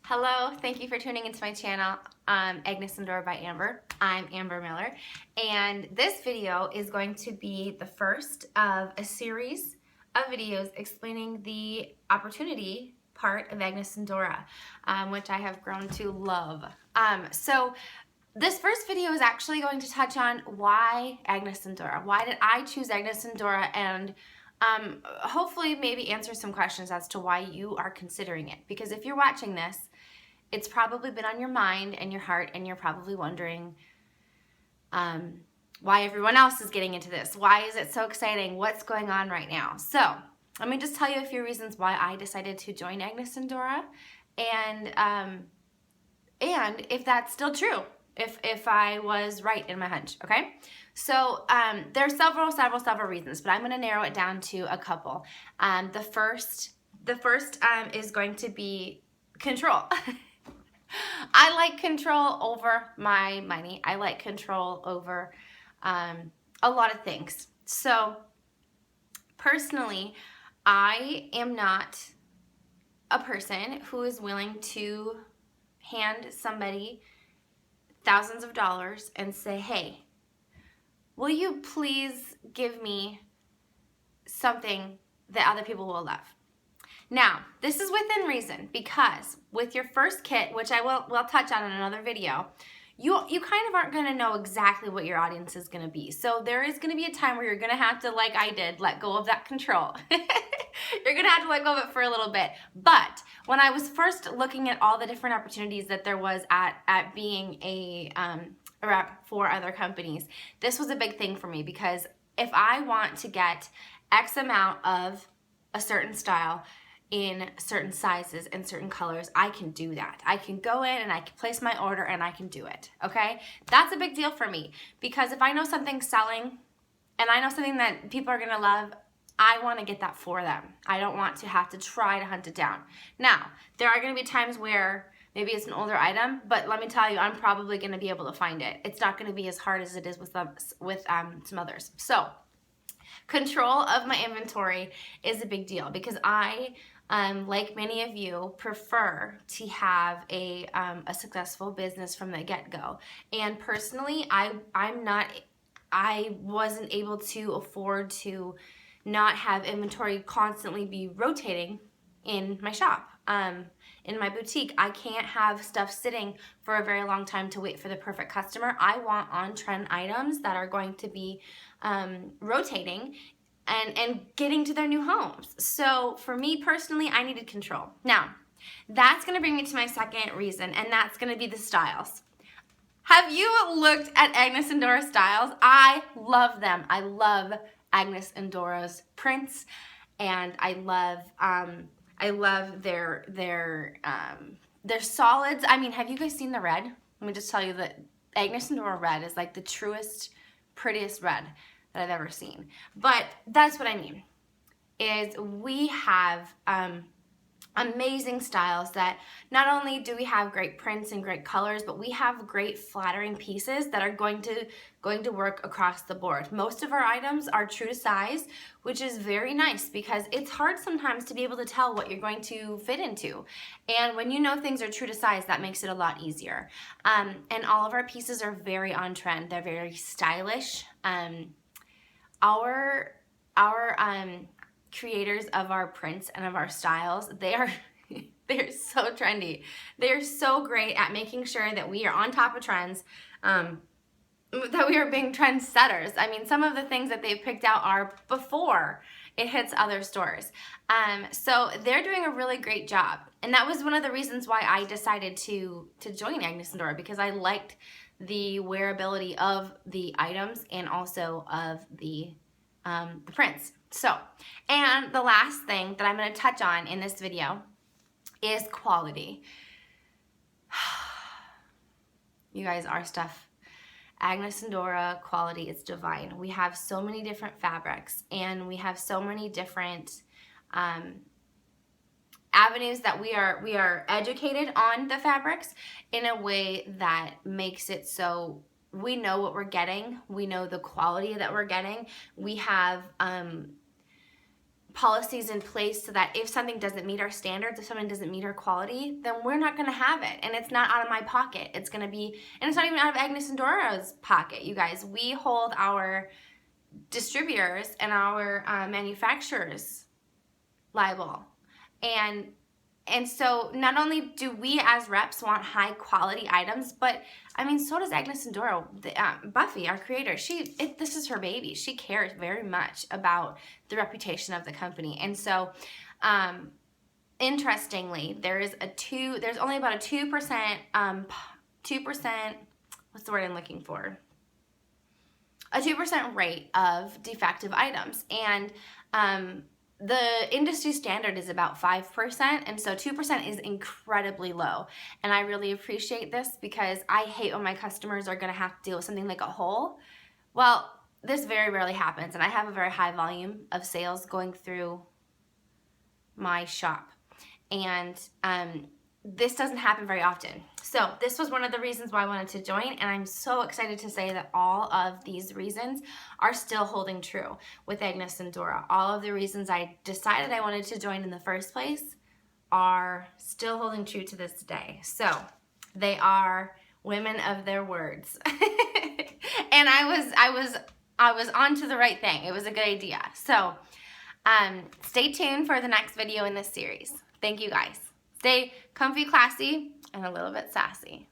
Hello, thank you for tuning into my channel, Agnes Dora by Amber. I'm Amber Miller, and this video is going to be the first of a series of videos explaining the opportunity part of Agnes Dora, which I have grown to love. So this first video is actually going to touch on why Agnes Dora. Why did I choose Agnes Dora, and hopefully maybe answer some questions as to why you are considering it. Because if you're watching this, it's probably been on your mind and your heart, and you're probably wondering why everyone else is getting into this. Why is it so exciting? What's going on right now? So let me just tell you a few reasons why I decided to join Agnes Dora, and if that's still true, if I was right in my hunch. Okay, so there are several reasons, but I'm going to narrow it down to a couple. The first is going to be control. I like control over my money. I like control over a lot of things. So personally, I am not a person who is willing to hand somebody thousands of dollars and say, hey, will you please give me something that other people will love? Now, this is within reason, because with your first kit, which I will touch on in another video, you kind of aren't going to know exactly what your audience is going to be. So there is going to be a time where you're going to have to, like I did, let go of that control. You're going to have to let go of it for a little bit. But when I was first looking at all the different opportunities that there was at being a rep for other companies, this was a big thing for me, because if I want to get X amount of a certain style in certain sizes and certain colors, I can do that. I can go in and I can place my order and I can do it, okay? That's a big deal for me, because if I know something's selling and I know something that people are gonna love, I wanna get that for them. I don't want to have to try to hunt it down. Now, there are gonna be times where maybe it's an older item, but let me tell you, I'm probably gonna be able to find it. It's not gonna be as hard as it is with some others. So, control of my inventory is a big deal, because I, like many of you, prefer to have a successful business from the get-go. And personally, I wasn't able to afford to not have inventory constantly be rotating in my shop. In my boutique, I can't have stuff sitting for a very long time to wait for the perfect customer. I want on-trend items that are going to be rotating and getting to their new homes. So for me personally, I needed control. Now, that's gonna bring me to my second reason, and that's gonna be the styles. Have you looked at Agnes Dora styles? I love them. I love Agnes Dora's prints, and I love their solids. I mean, have you guys seen the red? Let me just tell you that Agnes Dora red is like the truest, prettiest red that I've ever seen. But that's what I mean, is we have amazing styles that not only do we have great prints and great colors, but we have great flattering pieces that are going to work across the board. Most of our items are true to size, which is very nice, because it's hard sometimes to be able to tell what you're going to fit into. And when you know things are true to size, that makes it a lot easier. And all of our pieces are very on trend. They're very stylish. Our creators of our prints and of our styles, they're so trendy. They're so great at making sure that we are on top of trends, that we are being trendsetters. I mean, some of the things that they've picked out are before it hits other stores. So they're doing a really great job. And that was one of the reasons why I decided to join Agnes Dora, because I liked the wearability of the items and also of the prints. So, and the last thing that I'm going to touch on in this video is quality. You guys, our stuff, Agnes Dora quality is divine. We have so many different fabrics, and we have so many different avenues that we are educated on the fabrics in a way that makes it so we know what we're getting. We know the quality that we're getting. We have policies in place so that if something doesn't meet our standards, if something doesn't meet our quality, then we're not going to have it. And it's not out of my pocket. It's going to be, and it's not even out of Agnes and Dora's pocket, you guys. We hold our distributors and our manufacturers liable. And so not only do we as reps want high quality items, but I mean, so does Agnes and Dora. Buffy, our creator, this is her baby. She cares very much about the reputation of the company. And so, interestingly, there's only about a 2%, 2%, what's the word I'm looking for? A 2% rate of defective items. And, the industry standard is about 5%, and so 2% is incredibly low. And I really appreciate this because I hate when my customers are going to have to deal with something like a hole. Well, this very rarely happens, and I have a very high volume of sales going through my shop. And this doesn't happen very often. So this was one of the reasons why I wanted to join, and I'm so excited to say that all of these reasons are still holding true with Agnes and Dora. All of the reasons I decided I wanted to join in the first place are still holding true to this day. So they are women of their words. And I was onto the right thing. It was a good idea. So stay tuned for the next video in this series. Thank you guys. Stay comfy, classy, and a little bit sassy.